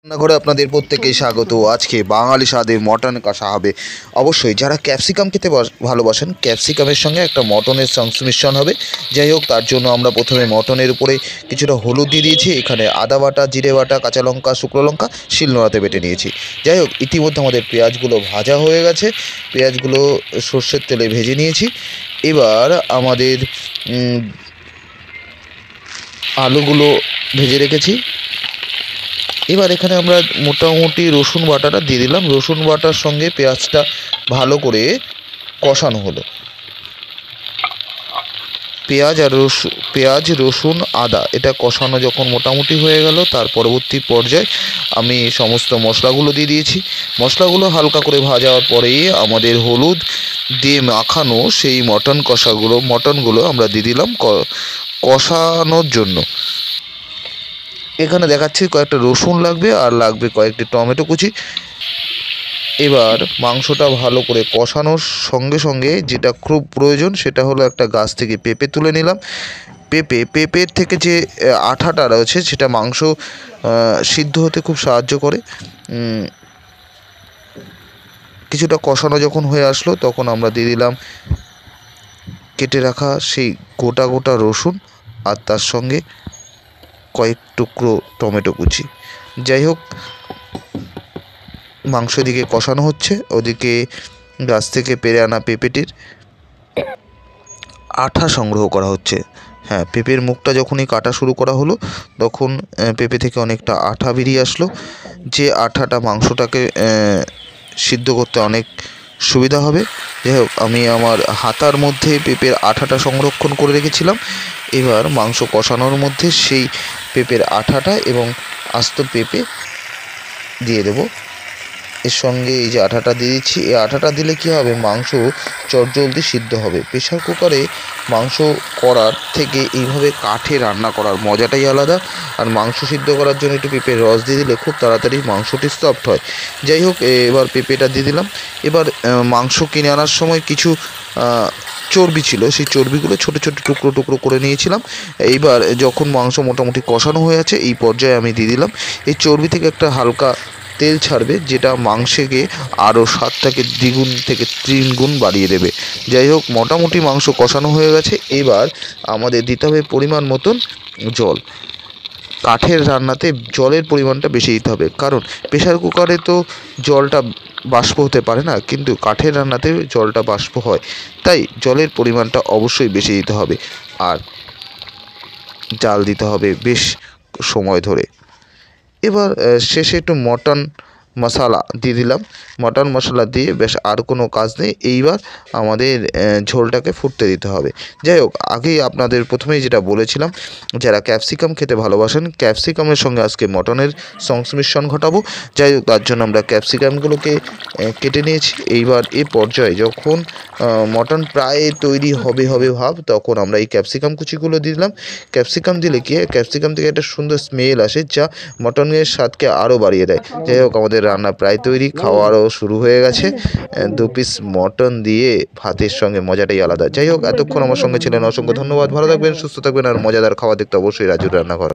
রান্নাঘরে আপনাদের প্রত্যেকেই স্বাগত। আজকে বাঙালি স্বাদে মটন কষা হবে। অবশ্যই যারা ক্যাপসিকাম খেতে ভালোবাসেন, ক্যাপসিকামের সঙ্গে একটা মটনের সংমিশ্রণ হবে। যাই হোক, তার জন্য আমরা প্রথমে মটনের উপরে কিছুটা হলুদ দিয়ে দিয়েছি। এখানে আদা বাটা, জিরে বাটা, কাঁচা লঙ্কা, শুকনো লঙ্কা শিলনোড়াতে বেটে নিয়েছি। যাই হোক, ইতিমধ্যে আমাদের পেঁয়াজগুলো ভাজা হয়ে গেছে। পেঁয়াজগুলো সর্ষের তেলে ভেজে নিয়েছি। এবার আমাদের আলুগুলো ভেজে রেখেছি। এবার এখানে আমরা মোটামুটি রসুন বাটাটা দিয়ে দিলাম। রসুন বাটার সঙ্গে পেঁয়াজটা ভালো করে কষানো হলো। পেঁয়াজ রসুন আদা এটা কষানো যখন মোটামুটি হয়ে গেল, তার পরবর্তী পর্যায়ে আমি সমস্ত মশলাগুলো দিয়ে দিয়েছি। মশলাগুলো হালকা করে ভাজার পরেই আমাদের হলুদ দিয়ে মাখানো সেই মটনগুলো আমরা দিয়ে দিলাম কষানোর জন্য। এখানে দেখাচ্ছি কয়েকটা রসুন লাগবে আর লাগবে কয়েকটি টমেটো কুচি। এবার মাংসটা ভালো করে কষানোর সঙ্গে সঙ্গে যেটা খুব প্রয়োজন সেটা হলো একটা গাছ থেকে পেঁপে তুলে নিলাম। পেঁপের থেকে যে আঠাটা রয়েছে সেটা মাংস সিদ্ধ হতে খুব সাহায্য করে। কিছুটা কষানো যখন হয়ে আসলো তখন আমরা দিয়ে দিলাম কেটে রাখা সেই গোটা রসুন আর তার সঙ্গে কয়েক টুকরো টমেটো কুচি। যাই হোক, মাংস এদিকে কষানো হচ্ছে, ওদিকে গাছ থেকে পেরে আনা পেঁপেটির আঠা সংগ্রহ করা হচ্ছে। হ্যাঁ, পেঁপের মুখটা যখনই কাটা শুরু করা হলো তখন পেঁপে থেকে অনেকটা আঠা বেরিয়ে আসলো। যে আঠাটা মাংসটাকে সিদ্ধ করতে অনেক সুবিধা হবে। যাই হোক, আমি আমার হাতার মধ্যে পেঁপের আঠাটা সংরক্ষণ করে রেখেছিলাম। এবার মাংস কষানোর মধ্যে সেই পেঁপের আঠাটা এবং আস্ত পেঁপে দিয়ে দেবো। এর সঙ্গে এই যে আঠাটা দিয়ে দিচ্ছি, এই আঠাটা দিলে কী হবে, মাংস চটজলদি সিদ্ধ হবে। প্রেশার কুকারে মাংস করার থেকে এইভাবে কাঠে রান্না করার মজাটাই আলাদা। আর মাংস সিদ্ধ করার জন্য একটু পেঁপের রস দিয়ে দিলে খুব তাড়াতাড়ি মাংসটি সফট হয়। যাই হোক, এবার পেঁপেটা দিয়ে দিলাম। এবার মাংস কিনে আনার সময় কিছু চর্বি ছিল, সেই চর্বিগুলো ছোটো টুকরো করে নিয়েছিলাম। এইবার যখন মাংস মোটামুটি কষানো হয়ে আছে এই পর্যায়ে আমি দিয়ে দিলাম। এই চর্বি থেকে একটা হালকা তেল ছাড়বে, যেটা মাংসকে আরও স্বাদটাকে দ্বিগুণ থেকে তিনগুণ বাড়িয়ে দেবে। যাই হোক, মোটামুটি মাংস কষানো হয়ে গেছে। এবার আমাদের দিতে হবে পরিমাণ মতন জল। কাঠের রান্নাতে জলের পরিমাণটা বেশি দিতে হবে, কারণ প্রেশার কুকারে তো জলটা বাষ্প হতে পারে না, কিন্তু কাঠের রান্নাতে জলটা বাষ্প হয়। তাই জলের পরিমাণটা অবশ্যই বেশি দিতে হবে আর জাল দিতে হবে বেশ সময় ধরে। এবার শেষে একটু মটন মশলা দিয়ে দিলাম। মটন মশলা দিয়ে বেশ আর কোনো কাজ নেই। এইবার আমাদের ঝোলটাকে ফুটতে দিতে হবে। যাই হোক, আগেই আপনাদের প্রথমেই যেটা বলেছিলাম, যারা ক্যাপসিকাম খেতে ভালোবাসেন, ক্যাপসিকামের সঙ্গে আজকে মটনের সংমিশ্রণ ঘটাবো। যাই হোক, তার জন্য আমরা ক্যাপসিকামগুলোকে কেটে নিয়েছি। এইবার এ পর্যায়ে যখন মটন প্রায় তৈরি হবে ভাব, তখন আমরা এই ক্যাপসিকাম কুচিগুলো দিয়ে দিলাম। ক্যাপসিকাম দিলে কি হয়, ক্যাপসিকাম থেকে একটা সুন্দর স্মেল আসে যা মটনের স্বাদকে আরও বাড়িয়ে দেয়। যাই হোক, আমাদের রান্না প্রায় তৈরি, খাওয়ারও শুরু হয়ে গেছে। 2 পিস মটন দিয়ে ভাতের সঙ্গে মজাটাই আলাদা। যাই হোক, এতক্ষণ আমার সঙ্গে ছিলেন, অসংখ্য ধন্যবাদ। ভালো থাকবেন, সুস্থ থাকবেন আর মজাদার খাওয়া দেখতে অবশ্যই রাজুর রান্নাঘর।